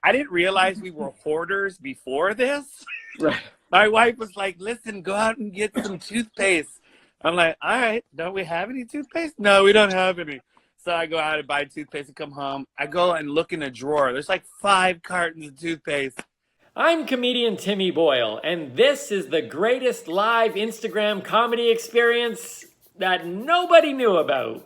I didn't realize we were hoarders before this. Right. My wife was like, listen, go out and get some toothpaste. I'm like, all right, don't we have any toothpaste? No, we don't have any. So I go out and buy toothpaste and come home. I go and look in a drawer. There's like 5 cartons of toothpaste. I'm comedian Timmy Boyle, and this is the greatest live Instagram comedy experience that nobody knew about.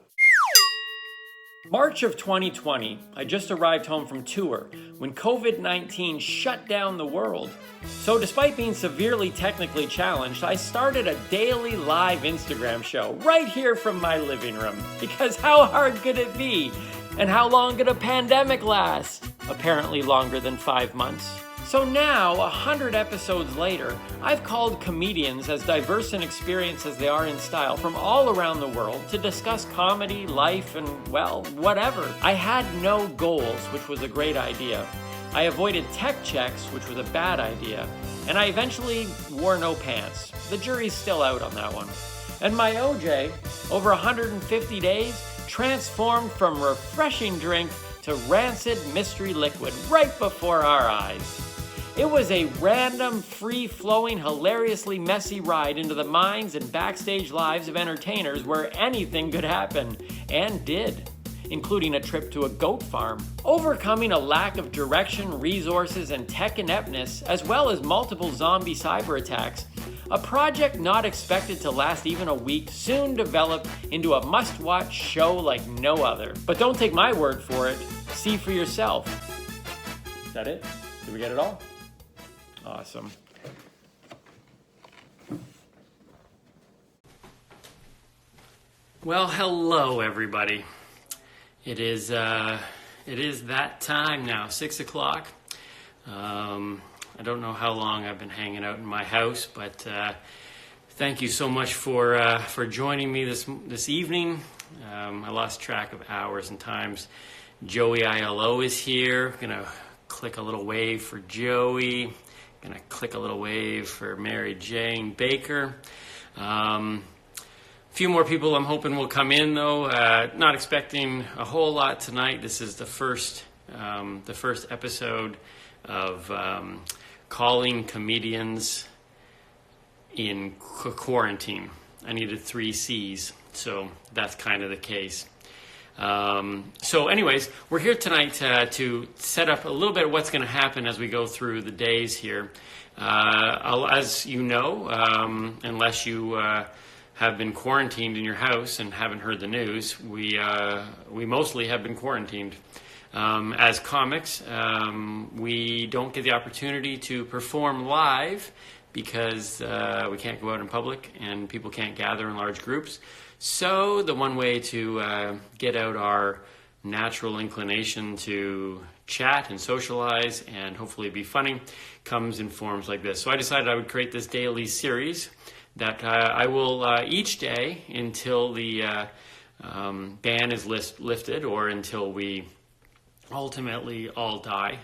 March of 2020, I just arrived home from tour when COVID-19 shut down the world. So despite being severely technically challenged, I started a daily live Instagram show right here from my living room. Because how hard could it be? And how long could a pandemic last? Apparently longer than 5 months. So now, 100 episodes later, I've called comedians as diverse in experience as they are in style from all around the world to discuss comedy, life, and, well, whatever. I had no goals, which was a great idea. I avoided tech checks, which was a bad idea. And I eventually wore no pants. The jury's still out on that one. And my OJ, over 150 days, transformed from refreshing drink to rancid mystery liquid right before our eyes. It was a random, free-flowing, hilariously messy ride into the minds and backstage lives of entertainers where anything could happen, and did, including a trip to a goat farm. Overcoming a lack of direction, resources, and tech ineptness, as well as multiple zombie cyber attacks, a project not expected to last even a week soon developed into a must-watch show like no other. But don't take my word for it, see for yourself. Is that it? Did we get it all? Awesome. Well, hello everybody. It is that time now, 6 o'clock. I don't know how long I've been hanging out in my house, but thank you so much for joining me this evening. I lost track of hours and times. Joey ILO is here. Gonna click a little wave for Joey. Gonna click a little wave for Marijane Baker. A few more people I'm hoping will come in though. Not expecting a whole lot tonight. This is the first episode of calling comedians in quarantine. I needed 3 C's, so that's kind of the case. So anyways, we're here tonight to set up a little bit of what's going to happen as we go through the days here. As you know, unless you have been quarantined in your house and haven't heard the news, we mostly have been quarantined. As comics, we don't get the opportunity to perform live because we can't go out in public and people can't gather in large groups. So the one way to get out our natural inclination to chat and socialize and hopefully be funny comes in forms like this. So I decided I would create this daily series that I will each day until the ban is lifted or until we ultimately all die.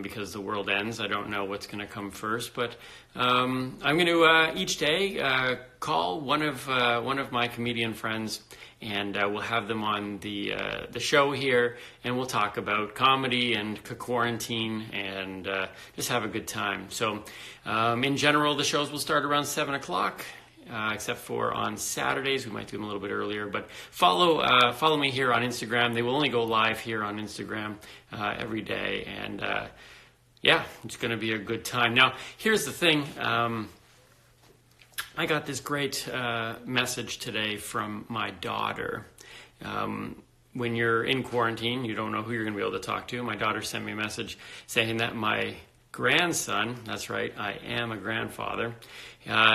Because the world ends. I don't know what's going to come first, but I'm going to each day call one of my comedian friends, and we'll have them on the show here, and we'll talk about comedy and Cquarantine and just have a good time. So, in general, the shows will start around 7 o'clock. Except for on Saturdays, we might do them a little bit earlier. But follow me here on Instagram. They will only go live here on Instagram every day, and yeah, it's going to be a good time. Now, here's the thing. I got this great message today from my daughter. When you're in quarantine, you don't know who you're going to be able to talk to. My daughter sent me a message saying that my grandson, that's right, I am a grandfather,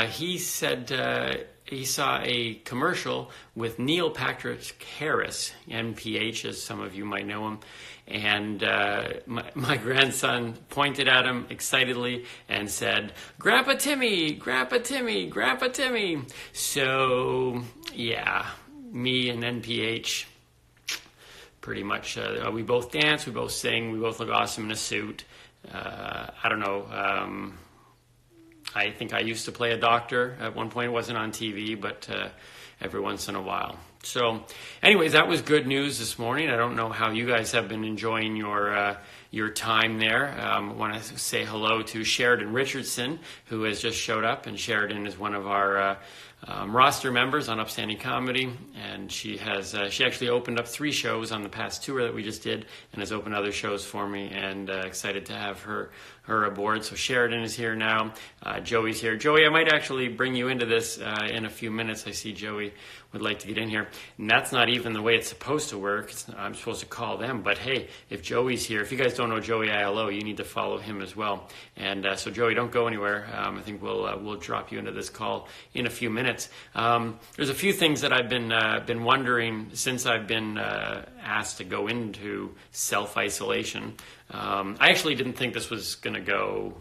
he said he saw a commercial with Neil Patrick Harris, NPH, as some of you might know him, and my grandson pointed at him excitedly and said, "Grandpa Timmy, Grandpa Timmy, Grandpa Timmy." So, yeah, me and NPH, pretty much, we both dance, we both sing, we both look awesome in a suit. I don't know. I think I used to play a doctor at one point. It wasn't on TV, but every once in a while. So, anyways, that was good news this morning. I don't know how you guys have been enjoying your time there. I want to say hello to Sheridan Richardson, who has just showed up, and Sheridan is one of our roster members on Upstanding Comedy, and she actually opened up 3 shows on the past tour that we just did, and has opened other shows for me, and excited to have her aboard. So Sheridan is here now. Joey's here. Joey, I might actually bring you into this in a few minutes. I see Joey would like to get in here, and that's not even the way it's supposed to work. I'm supposed to call them, but hey, if Joey's here, if you guys don't know Joey ILO, you need to follow him as well. And so Joey, don't go anywhere. I think we'll drop you into this call in a few minutes. There's a few things that I've been wondering since I've been asked to go into self-isolation. I actually didn't think this was going to go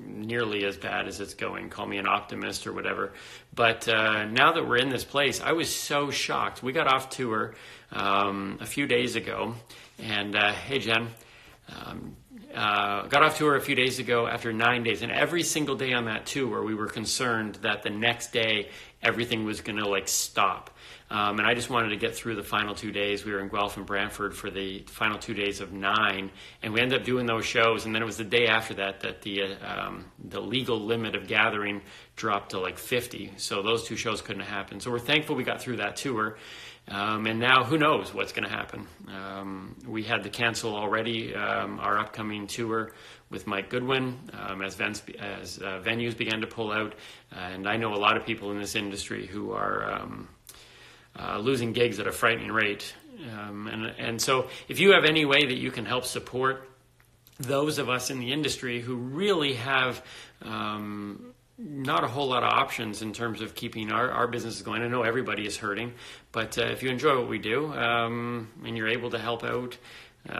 nearly as bad as it's going. Call me an optimist or whatever. But now that we're in this place, I was so shocked. We got off tour a few days ago. And hey, Jen. Got off tour a few days ago after 9 days. And every single day on that tour, we were concerned that the next day everything was going to stop. And I just wanted to get through the final 2 days. We were in Guelph and Brantford for the final 2 days of 9, and we ended up doing those shows. And then it was the day after that the legal limit of gathering dropped to 50. So those 2 shows couldn't happen. So we're thankful we got through that tour. And now who knows what's going to happen. We had to cancel already our upcoming tour with Mike Goodwin as venues began to pull out. And I know a lot of people in this industry who are losing gigs at a frightening rate. And so if you have any way that you can help support those of us in the industry who really have not a whole lot of options in terms of keeping our businesses going. I know everybody is hurting, but if you enjoy what we do and you're able to help out,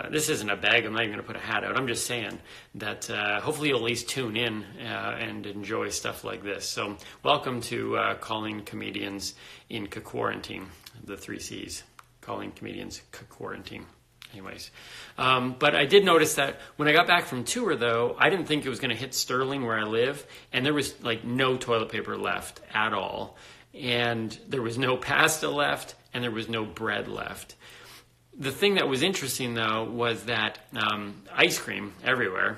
this isn't a bag. I'm not even going to put a hat out. I'm just saying that hopefully you'll at least tune in and enjoy stuff like this. So welcome to Calling Comedians in Cquarantine, the 3 C's. Calling Comedians Cquarantine. Anyways, but I did notice that when I got back from tour, though, I didn't think it was going to hit Sterling where I live, and there was no toilet paper left at all, and there was no pasta left, and there was no bread left. The thing that was interesting, though, was that ice cream everywhere,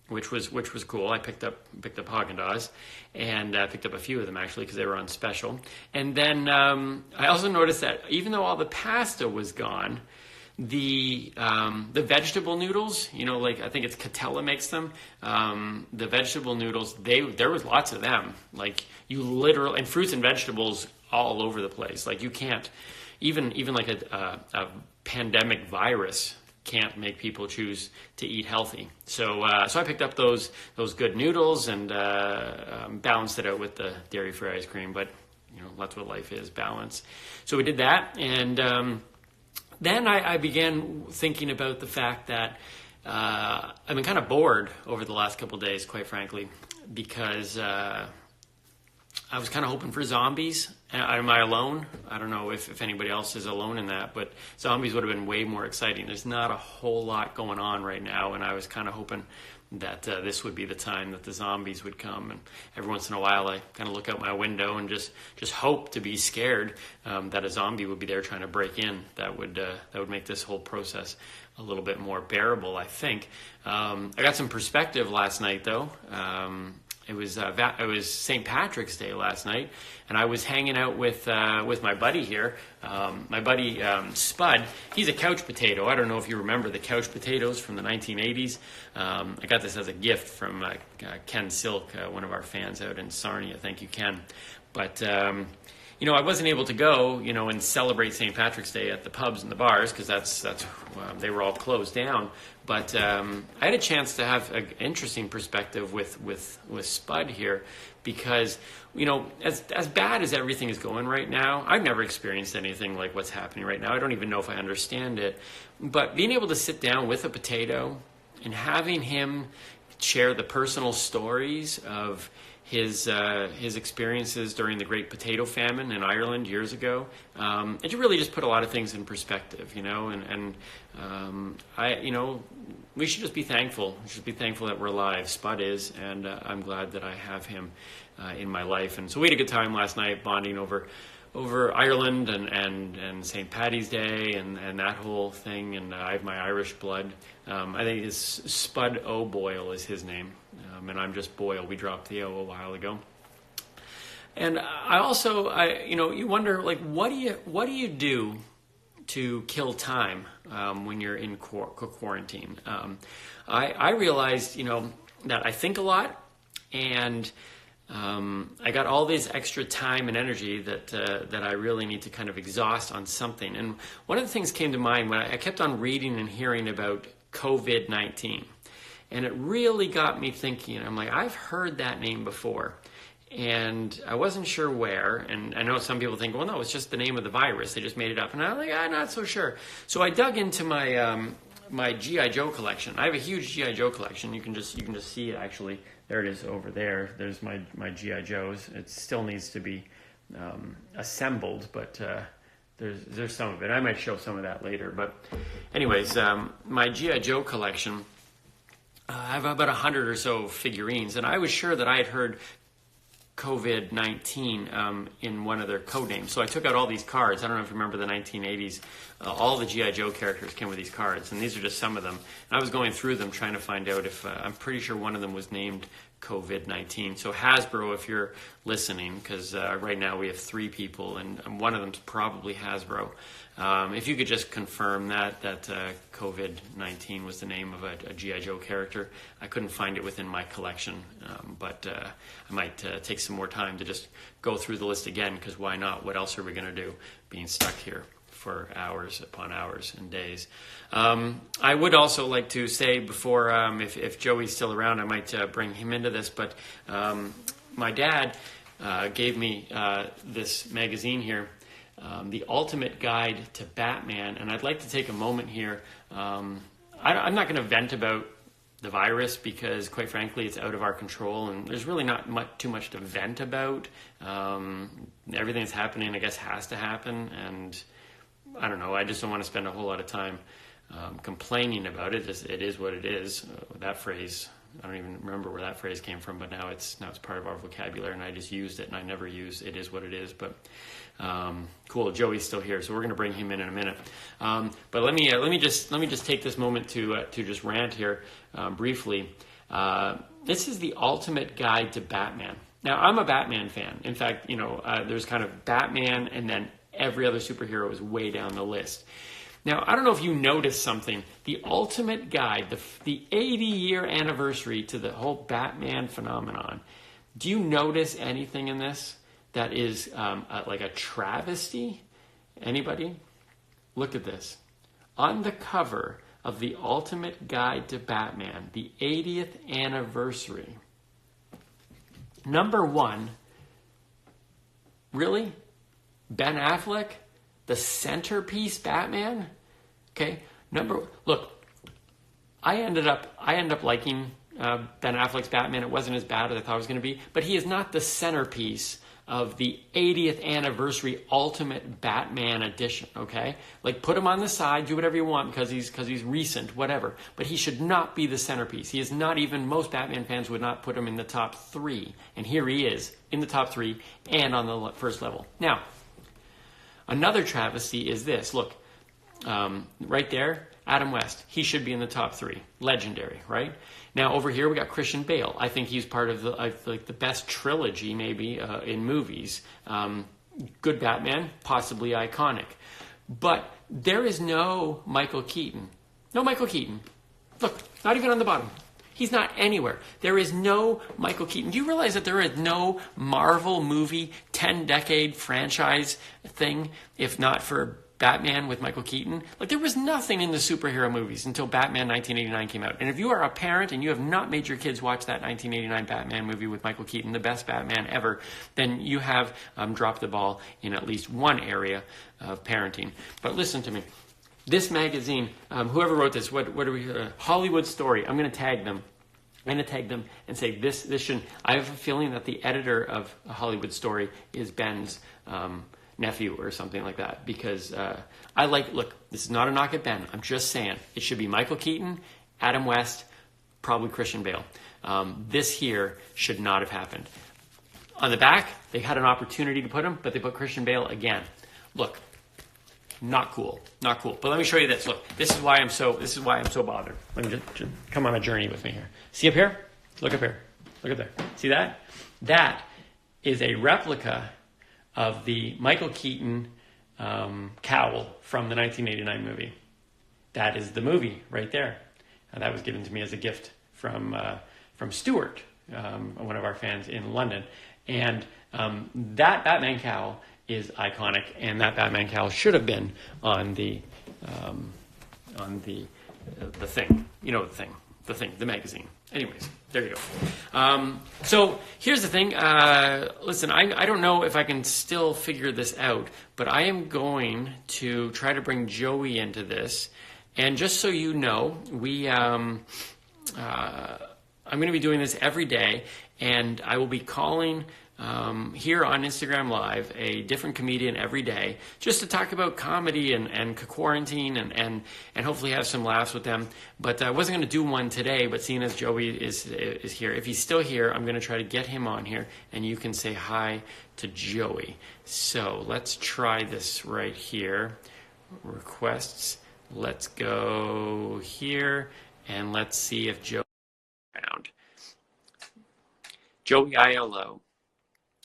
which was cool. I picked up Haagen-Dazs, and picked up a few of them actually because they were on special. And then I also noticed that even though all the pasta was gone, the vegetable noodles, I think it's Catella makes them. The vegetable noodles, there was lots of them. You literally, and fruits and vegetables all over the place. You can't even a pandemic virus can't make people choose to eat healthy. So I picked up those good noodles and balanced it out with the dairy-free ice cream. But that's what life is, balance. So we did that, and then I began thinking about the fact that I've been kind of bored over the last couple of days, quite frankly, because I was kind of hoping for zombies. Am I alone? I don't know if anybody else is alone in that, but zombies would have been way more exciting. There's not a whole lot going on right now, and I was kind of hoping that this would be the time that the zombies would come. And every once in a while, I kind of look out my window and just hope to be scared that a zombie would be there trying to break in. That would make this whole process a little bit more bearable, I think. I got some perspective last night, though. It was St. Patrick's Day last night, and I was hanging out with my buddy here. My buddy Spud. He's a couch potato. I don't know if you remember the couch potatoes from the 1980s. I got this as a gift from Ken Silk, one of our fans out in Sarnia. Thank you, Ken. But I wasn't able to go, and celebrate St. Patrick's Day at the pubs and the bars because that's they were all closed down. But I had a chance to have an interesting perspective with Spud here because, as bad as everything is going right now, I've never experienced anything like what's happening right now. I don't even know if I understand it. But being able to sit down with a potato and having him share the personal stories of his experiences during the Great Potato Famine in Ireland years ago, it really just put a lot of things in perspective, we should just be thankful. We should be thankful that we're alive. Spud is, and I'm glad that I have him in my life. And so we had a good time last night bonding over over Ireland and St. Paddy's Day and that whole thing. And I have my Irish blood. I think it's Spud O. Boyle is his name, and I'm just Boyle. We dropped the O a while ago. And I also, you wonder, like, what do you do to kill time when you're in quarantine? I realized, that I think a lot, and I got all this extra time and energy that I really need to kind of exhaust on something. And one of the things came to mind when I kept on reading and hearing about COVID-19, and it really got me thinking. I'm like, I've heard that name before. And I wasn't sure where, and I know some people think, well, no, it's just the name of the virus. They just made it up. And I'm like, I'm not so sure. So I dug into my my G.I. Joe collection. I have a huge G.I. Joe collection. You can just see it, actually. There it is over there. There's my G.I. Joes. It still needs to be assembled, but there's some of it. I might show some of that later. But anyways, my G.I. Joe collection, I have about 100 or so figurines, and I was sure that I had heard COVID-19 in one of their code names. So I took out all these cards. I don't know if you remember the 1980s. All the G.I. Joe characters came with these cards, and these are just some of them. And I was going through them trying to find out if, I'm pretty sure one of them was named COVID-19. So Hasbro, if you're listening, because right now we have 3 people, and one of them's probably Hasbro. If you could just confirm that COVID-19 was the name of a G.I. Joe character. I couldn't find it within my collection, but I might take some more time to just go through the list again, because why not? What else are we going to do being stuck here for hours upon hours and days? I would also like to say before, if Joey's still around, I might bring him into this, but my dad gave me this magazine here, The Ultimate Guide to Batman, and I'd like to take a moment here. I'm not going to vent about the virus because, quite frankly, it's out of our control, and there's really not too much to vent about. Everything that's happening, I guess, has to happen, and I don't know. I just don't want to spend a whole lot of time complaining about it. It is what it is. That phrase, I don't even remember where that phrase came from, but now it's part of our vocabulary, and I just used it, and I never use "it is what it is." But cool, Joey's still here, so we're going to bring him in a minute. But let me just take this moment to just rant here briefly. This is the ultimate guide to Batman. Now, I'm a Batman fan. In fact, there's kind of Batman, and then every other superhero is way down the list. Now, I don't know if you noticed something. The ultimate guide, the 80-year anniversary to the whole Batman phenomenon. Do you notice anything in this that is like a travesty? Anybody? Look at this. On the cover of the Ultimate Guide to Batman, the 80th anniversary. Number 1. Really? Ben Affleck? The centerpiece Batman? Okay. Look, I ended up liking Ben Affleck's Batman. It wasn't as bad as I thought it was going to be, but he is not the centerpiece of the 80th anniversary Ultimate Batman edition, okay? Like, put him on the side, do whatever you want because he's recent, whatever. But he should not be the centerpiece. He is not even, most Batman fans would not put him in the top 3. And here he is, in the top 3 and on the first level. Now, another travesty is this. Look, right there, Adam West. He should be in the top 3. Legendary, right? Now, over here, we got Christian Bale. I think he's part of the best trilogy, maybe, in movies. Good Batman, possibly iconic. But there is no Michael Keaton. No Michael Keaton. Look, not even on the bottom. He's not anywhere. There is no Michael Keaton. Do you realize that there is no Marvel movie 10-decade franchise thing, if not for Batman with Michael Keaton? Like, there was nothing in the superhero movies until Batman 1989 came out. And if you are a parent and you have not made your kids watch that 1989 Batman movie with Michael Keaton, the best Batman ever, then you have dropped the ball in at least one area of parenting. But listen to me. This magazine, whoever wrote this, what are we? Hollywood Story. I'm going to tag them. I'm going to tag them and say this shouldn't. I have a feeling that the editor of a Hollywood Story is Ben's nephew or something like that, because look, this is not a knock at Ben. I'm just saying it should be Michael Keaton, Adam West, probably Christian Bale. This here should not have happened. On the back, they had an opportunity to put him, but they put Christian Bale again. Look, not cool, not cool. But let me show you this. Look, this is why I'm so bothered. Let me just come on a journey with me here. See up here? Look up here. Look up there. See that? That is a replica of the Michael Keaton cowl from the 1989 movie. That is the movie right there. And that was given to me as a gift from Stuart, one of our fans in London. And that Batman cowl is iconic, and that Batman cowl should have been on the thing. You know the thing, the magazine. Anyways, there you go. So here's the thing. Listen, I don't know if I can still figure this out, but I am going to try to bring Joey into this. And just so you know, I'm going to be doing this every day, and I will be calling here on Instagram Live a different comedian every day, just to talk about comedy and Cquarantine and hopefully have some laughs with them. But I wasn't going to do one today, but seeing as Joey is here, if he's still here, I'm going to try to get him on here, and you can say hi to Joey. So let's try this right here. Requests. Let's go here, and let's see if Joey's around. Joey ILO.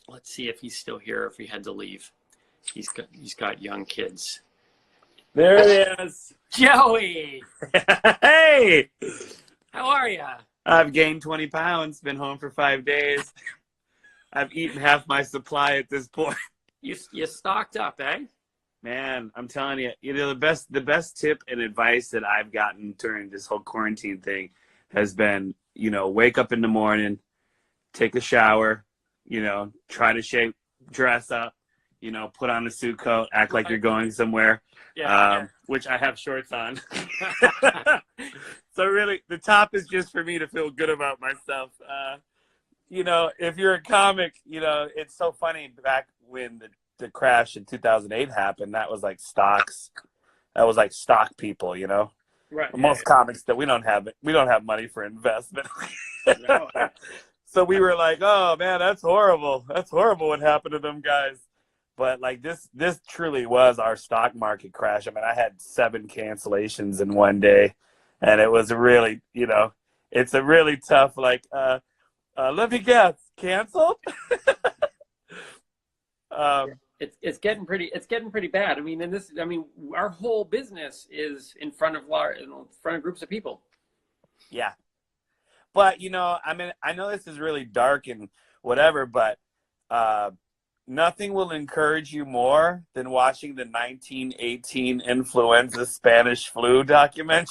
Let's see if he's still here or if he had to leave. He's got young kids. There it is. Joey! Hey! How are you? I've gained 20 pounds, been home for 5 days. I've eaten half my supply at this point. You stocked up, eh? Man, I'm telling you, the best tip and advice that I've gotten during this whole quarantine thing has been, wake up in the morning, take a shower, try to dress up, put on a suit coat, act like you're going somewhere, which I have shorts on. So really, the top is just for me to feel good about myself. If you're a comic, it's so funny back when the crash in 2008 happened. That was like stocks. That was like stock people, Right. Most comics that we don't have money for investment. No. So we were like, oh man, that's horrible. That's horrible what happened to them guys. But like this truly was our stock market crash. I mean, I had 7 cancellations in one day, and it was really, it's a really tough, like, let me guess, canceled? It's getting pretty bad. I mean, our whole business is in front of groups of people. Yeah. But, I know this is really dark and whatever, but nothing will encourage you more than watching the 1918 influenza Spanish flu documentary.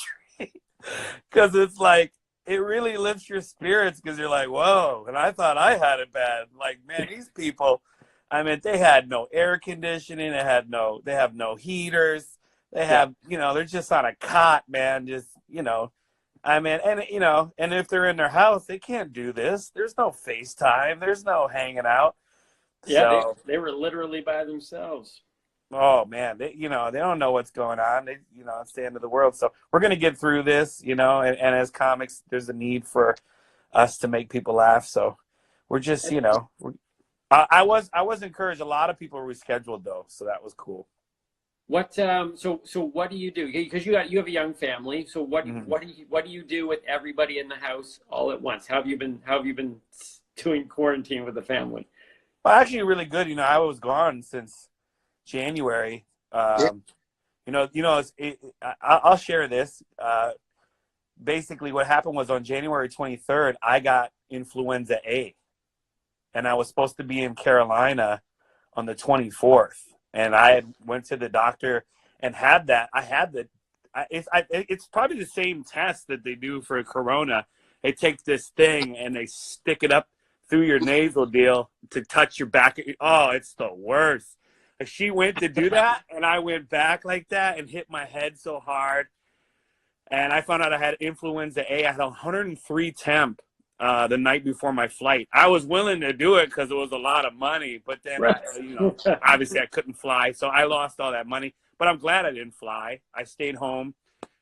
Because it's like, it really lifts your spirits because you're like, whoa, and I thought I had it bad. Like, man, these people, they had no air conditioning. They have no heaters. They have, they're just on a cot, man, just, and if they're in their house, they can't do this. There's no FaceTime. There's no hanging out. Yeah, so, they were literally by themselves. Oh man, they don't know what's going on. It's the end of the world. So we're gonna get through this, and as comics, there's a need for us to make people laugh. So we're just, I was encouraged. A lot of people rescheduled though, so that was cool. What so what do you do? Because you have a young family. So what do you do with everybody in the house all at once? How have you been doing quarantine with the family? Well, actually, really good. I was gone since January. I'll share this. Basically, what happened was on January 23rd, I got influenza A, and I was supposed to be in Carolina on the 24th. And I went to the doctor and had that. It's probably the same test that they do for corona. They take this thing and they stick it up through your nasal deal to touch your back. Oh, it's the worst. She went to do that, and I went back like that and hit my head so hard. And I found out I had influenza A. I had 103 temp the night before my flight. I was willing to do it because it was a lot of money, but then, right. Obviously I couldn't fly, so I lost all that money. But I'm glad I didn't fly. I stayed home,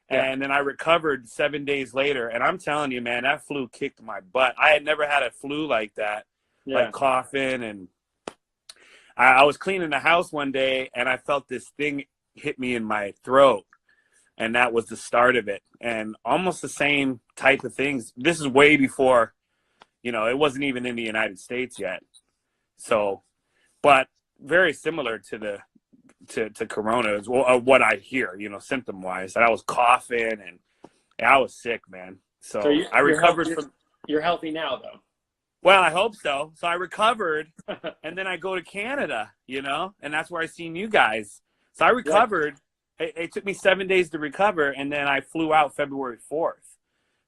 and then I recovered 7 days later. And I'm telling you, man, that flu kicked my butt. I had never had a flu like that. like coughing, and I was cleaning the house one day and I felt this thing hit me in my throat, and that was the start of it. And almost the same type of things. This is way before, it wasn't even in the United States yet. So, but very similar to to Corona is what I hear, symptom wise. And I was coughing and I was sick, man. So I recovered You're healthy now, though. Well, I hope so. So I recovered, and then I go to Canada, and that's where I seen you guys. So I recovered. It took me 7 days to recover, and then I flew out February 4th.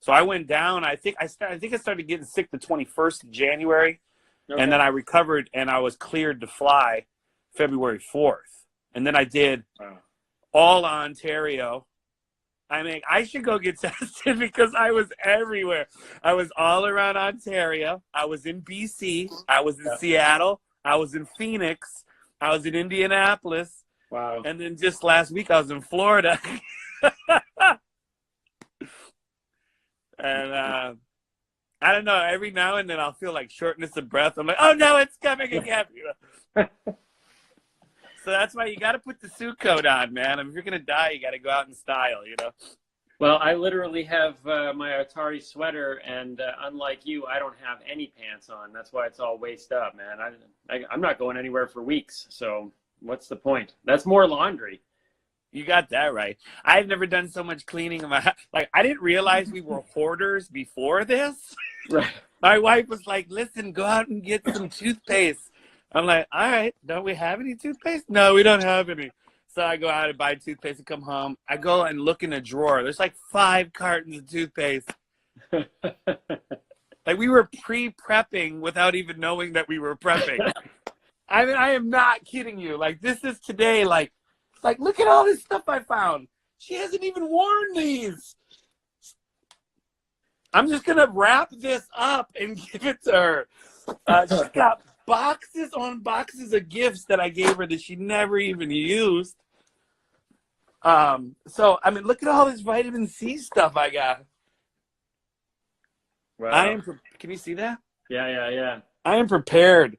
So I went down. I think I started getting sick the 21st of January, and then I recovered, and I was cleared to fly February 4th. And then I did all Ontario. I mean, I should go get tested because I was everywhere. I was all around Ontario. I was in BC. I was in Seattle. I was in Phoenix. I was in Indianapolis. Wow. And then just last week, I was in Florida. And I don't know. Every now and then, I'll feel like shortness of breath. I'm like, oh, no, it's coming again. So that's why you got to put the suit coat on, man. If you're going to die, you got to go out in style, Well, I literally have my Atari sweater, and unlike you, I don't have any pants on. That's why it's all waist up, man. I'm not going anywhere for weeks, so what's the point? That's more laundry. You got that right. I've never done so much cleaning in my house. Like, I didn't realize we were hoarders before this. Right. My wife was like, listen, go out and get some toothpaste. I'm like, all right, don't we have any toothpaste? No, we don't have any. So I go out and buy toothpaste and come home. I go and look in a drawer. There's like 5 cartons of toothpaste. Like we were pre-prepping without even knowing that we were prepping. I mean, I am not kidding you. Like this is today, like look at all this stuff I found. She hasn't even worn these. I'm just going to wrap this up and give it to her. She's got boxes on boxes of gifts that I gave her that she never even used. So, I mean, look at all this vitamin C stuff I got. Wow. Can you see that? Yeah. I am prepared.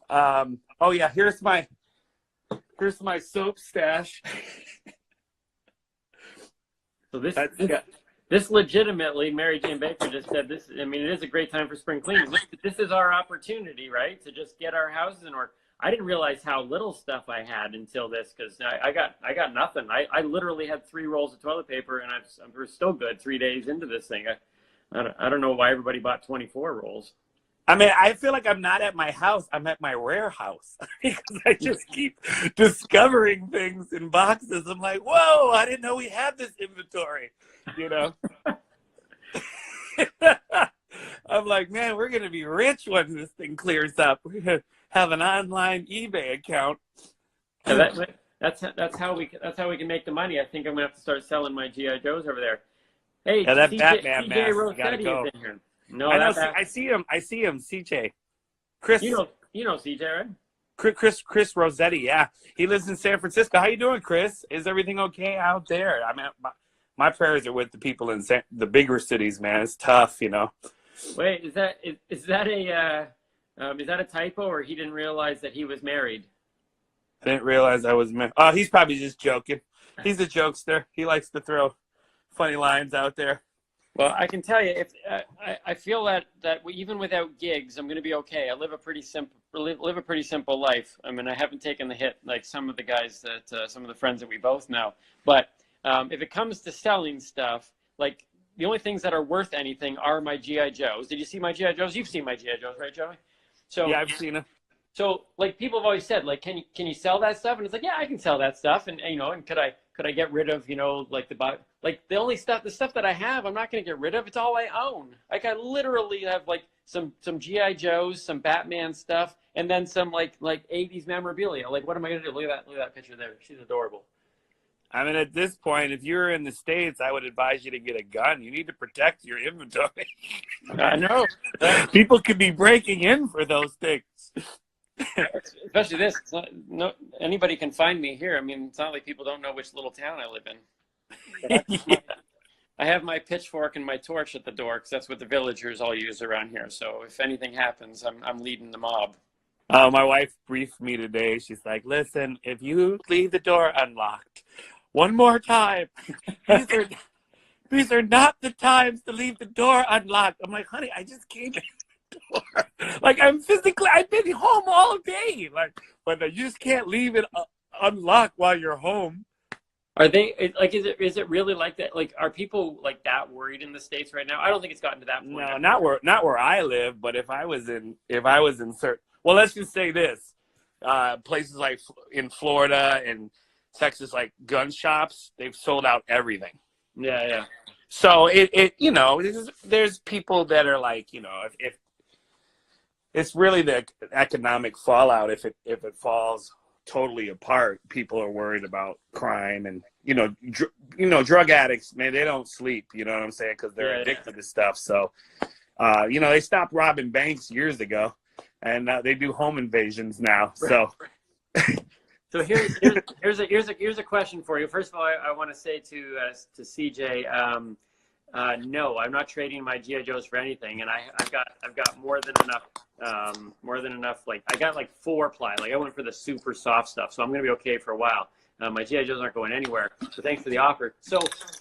Oh yeah, here's my soap stash. So this legitimately, Marijane Baker just said this. I mean, it is a great time for spring cleaning. This is our opportunity, right, to just get our houses in order. I didn't realize how little stuff I had until this, because I got nothing. I literally had 3 rolls of toilet paper, and we're still good 3 days into this thing. I don't know why everybody bought 24 rolls. I mean, I feel like I'm not at my house. I'm at my warehouse because I just keep discovering things in boxes. I'm like, whoa, I didn't know we had this inventory, I'm like, man, we're going to be rich when this thing clears up. We're going to have an online eBay account. Yeah, that's how we can make the money. I think I'm going to have to start selling my G.I. Joes over there. Hey, yeah, that CJ, Batman CJ mask, Rossetti go. is in here. No, I know. I see him, CJ. Chris. You know CJ, right? Chris Rossetti, yeah. He lives in San Francisco. How you doing, Chris? Is everything okay out there? I mean, my prayers are with the people in the bigger cities, man. It's tough, Wait, is that a typo, or he didn't realize that he was married? I didn't realize I was married. Oh, he's probably just joking. He's a jokester. He likes to throw funny lines out there. Well, I can tell you, if I feel that even without gigs, I'm going to be okay. I live a pretty simple life. I mean, I haven't taken the hit like some of the guys that some of the friends that we both know. But if it comes to selling stuff, like the only things that are worth anything are my G.I. Joes. Did you see my G.I. Joes? You've seen my G.I. Joes, right, Joey? So yeah, I've seen them. So like people have always said, like, can you sell that stuff? And it's like, yeah, I can sell that stuff. And and could I get rid of like the stuff that I have, I'm not going to get rid of. It's all I own. Like I literally have like some G.I. Joes, some Batman stuff, and then some like 80s memorabilia. Like what am I going to do? Look at that picture there. She's adorable. I mean, at this point, if you're in the States, I would advise you to get a gun. You need to protect your inventory. I know. People could be breaking in for those things. Especially this. Anybody can find me here. I mean, it's not like people don't know which little town I live in. Yeah. I have my pitchfork and my torch at the door because that's what the villagers all use around here. So if anything happens, I'm leading the mob. My wife briefed me today. She's like, listen, if you leave the door unlocked one more time, these are these are not the times to leave the door unlocked. I'm like, honey, I just came in the door. Like, I've been home all day. Like, but you just can't leave it unlocked while you're home. Are they like? Is it really like that? Like, are people like that worried in the States right now? I don't think it's gotten to that point. No, not where I live. But if I was in certain, well, let's just say this, places like in Florida and Texas, like gun shops, they've sold out everything. Yeah, yeah. So it you know, there's people that are like, you know, if it's really the economic fallout, if it falls totally apart, people are worried about crime and drug addicts, man, they don't sleep, you know what I'm saying, because they're addicted to stuff. So they stopped robbing banks years ago, and they do home invasions now. So so here's a question for you. First of all, I want to say to CJ, no, I'm not trading my GI Joes for anything, and I've got more than enough. Like, I got like 4-ply. Like, I went for the super soft stuff, so I'm gonna be okay for a while. My GI Joes aren't going anywhere. So thanks for the offer. So,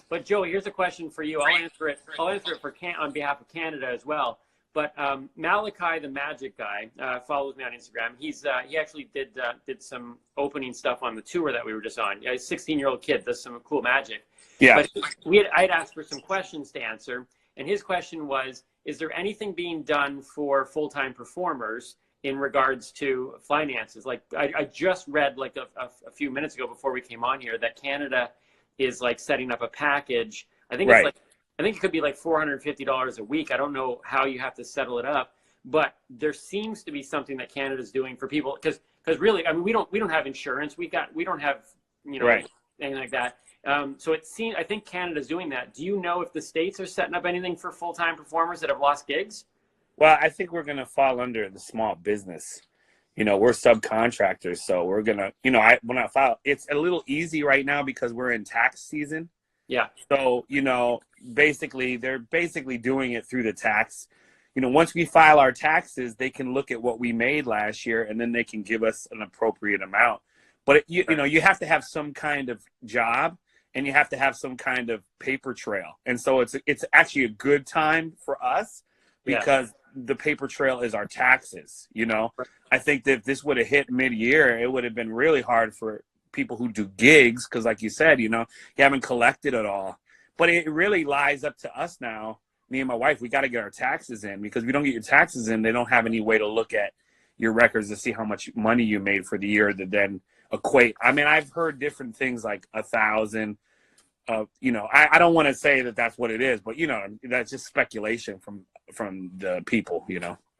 but Joey, here's a question for you. I'll answer it on behalf of Canada as well. But Malachi, the magic guy, follows me on Instagram. He actually did some opening stuff on the tour that we were just on. Yeah, he's a 16-year-old kid, does some cool magic. yeah. But I'd asked for some questions to answer, and his question was, is there anything being done for full-time performers in regards to finances? Like, I just read like a few minutes ago before we came on here that Canada is like setting up a package. I think it could be like $450 a week. I don't know how you have to settle it up, but there seems to be something that Canada's doing for people, because really, I mean, we don't have insurance. We don't have anything like that. So I think Canada's doing that. Do you know if the States are setting up anything for full-time performers that have lost gigs? Well, I think we're going to fall under the small business. You know, we're subcontractors, so we're going to, when I file, it's a little easy right now because we're in tax season. Yeah. So, they're basically doing it through the tax. Once we file our taxes, they can look at what we made last year, and then they can give us an appropriate amount. But, you have to have some kind of job, and you have to have some kind of paper trail. And so it's actually a good time for us because the paper trail is our taxes, I think that if this would have hit mid-year, it would have been really hard for people who do gigs because, like you said, you haven't collected it all. But it really lies up to us now, me and my wife. We got to get our taxes in, because if we don't get your taxes in, they don't have any way to look at your records to see how much money you made for the year to then equate. I mean, I've heard different things like 1,000. I don't want to say that that's what it is, but that's just speculation from the people.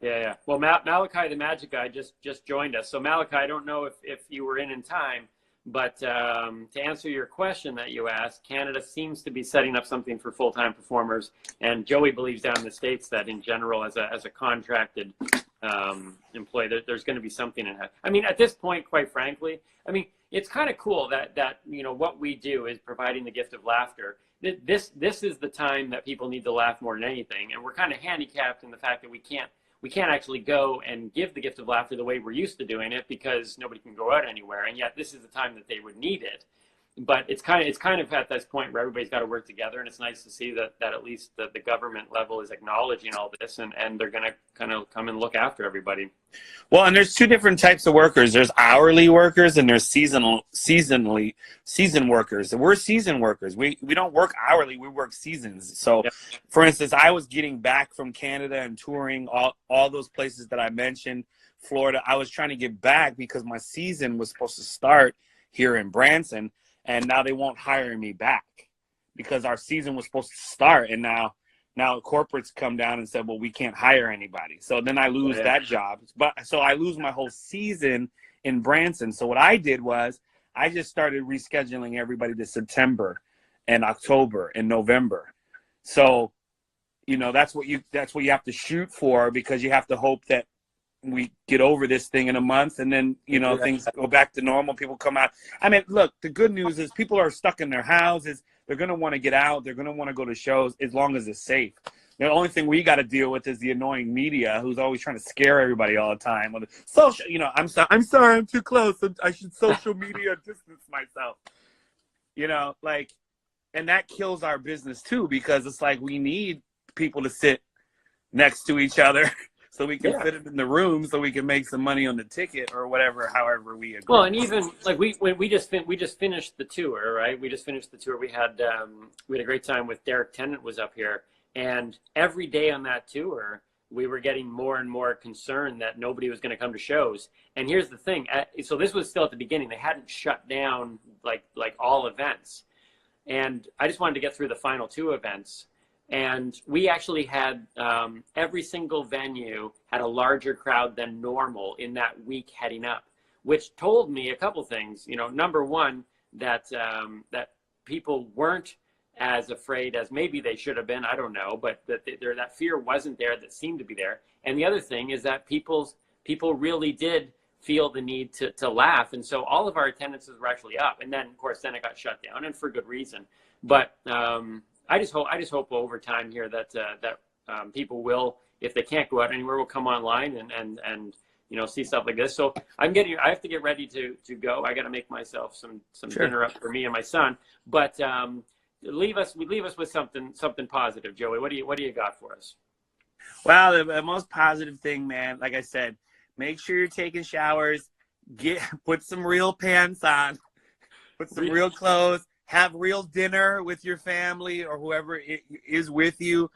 Yeah. Well, Malachi, the magic guy, just joined us. So Malachi, I don't know if you were in time, but to answer your question that you asked, Canada seems to be setting up something for full-time performers, and Joey believes down in the States that in general, as a contracted employee, there's going to be something in it. I mean, at this point, quite frankly, it's kind of cool that what we do is providing the gift of laughter. This is the time that people need to laugh more than anything, and we're kind of handicapped in the fact that we can't actually go and give the gift of laughter the way we're used to doing it because nobody can go out anywhere, and yet this is the time that they would need it. But it's kind of at this point where everybody's got to work together, and it's nice to see that at least the government level is acknowledging all this, and they're going to kind of come and look after everybody. Well, and there's two different types of workers. There's hourly workers and there's season workers. And we're season workers. We don't work hourly, we work seasons. So, For instance, I was getting back from Canada and touring all those places that I mentioned, Florida. I was trying to get back because my season was supposed to start here in Branson. And now they won't hire me back because our season was supposed to start. And now corporates come down and said, well, we can't hire anybody. So then I lose that job. So I lose my whole season in Branson. So what I did was I just started rescheduling everybody to September and October and November. So, that's what you have to shoot for, because you have to hope that we get over this thing in a month, and then things go back to normal. People come out. I mean, look, the good news is people are stuck in their houses. They're going to want to get out. They're going to want to go to shows as long as it's safe. The only thing we got to deal with is the annoying media who's always trying to scare everybody all the time. With social, I'm sorry, I'm too close. I should social media distance myself. And that kills our business too, because it's like we need people to sit next to each other so we can fit it in the room so we can make some money on the ticket or whatever, however we agree. Well, and even like we just finished the tour, right? We just finished the tour. We had a great time with Derek Tennant was up here, and every day on that tour, we were getting more and more concerned that nobody was going to come to shows. And here's the thing: so this was still at the beginning; they hadn't shut down like all events. And I just wanted to get through the final 2 events. And we actually had every single venue had a larger crowd than normal in that week heading up, which told me a couple things. Number one, that people weren't as afraid as maybe they should have been. I don't know, but that fear wasn't there that seemed to be there. And the other thing is that people really did feel the need to laugh, and so all of our attendances were actually up. And then, of course, it got shut down, and for good reason. But I just hope over time here that people will, if they can't go out anywhere, will come online and see stuff like this. So I have to get ready to go. I got to make myself some dinner up for me and my son. But leave us with something positive, Joey. What do you got for us? Well, the most positive thing, man, like I said, make sure you're taking showers, put some real pants on, put some real clothes, have real dinner with your family or whoever is with you.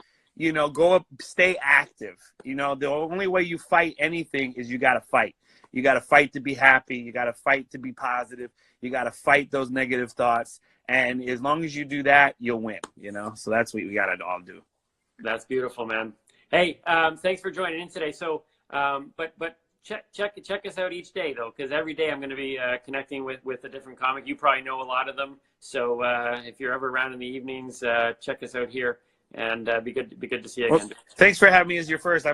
Go up, stay active. The only way you fight anything is you got to fight. You got to fight to be happy. You got to fight to be positive. You got to fight those negative thoughts. And as long as you do that, you'll win, So that's what we got to all do. That's beautiful, man. Hey, thanks for joining in today. So, but check us out each day, though, because every day I'm going to be connecting with a different comic. You probably know a lot of them. So if you're ever around in the evenings, check us out here, and be good to see you again. Well, thanks for having me as your first. I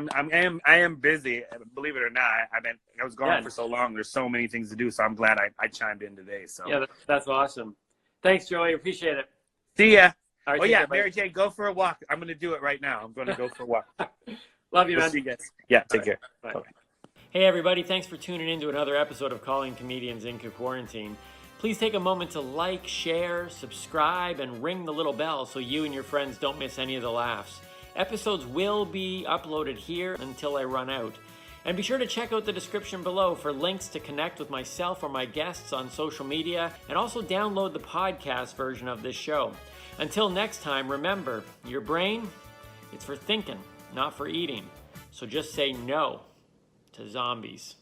am busy, believe it or not. I was gone for so long. There's so many things to do, so I'm glad I chimed in today. So yeah, that's awesome. Thanks, Joey. Appreciate it. See ya. All right, oh yeah, Marijane, go for a walk. I'm going to do it right now. I'm going to go for a walk. Love you, man. See you guys. Yeah, take care. Bye. Bye. Hey everybody, thanks for tuning in to another episode of Calling Comedians in Cquarantine. Please take a moment to like, share, subscribe, and ring the little bell so you and your friends don't miss any of the laughs. Episodes will be uploaded here until I run out. And be sure to check out the description below for links to connect with myself or my guests on social media, and also download the podcast version of this show. Until next time, remember, your brain, it's for thinking, not for eating. So just say no to zombies.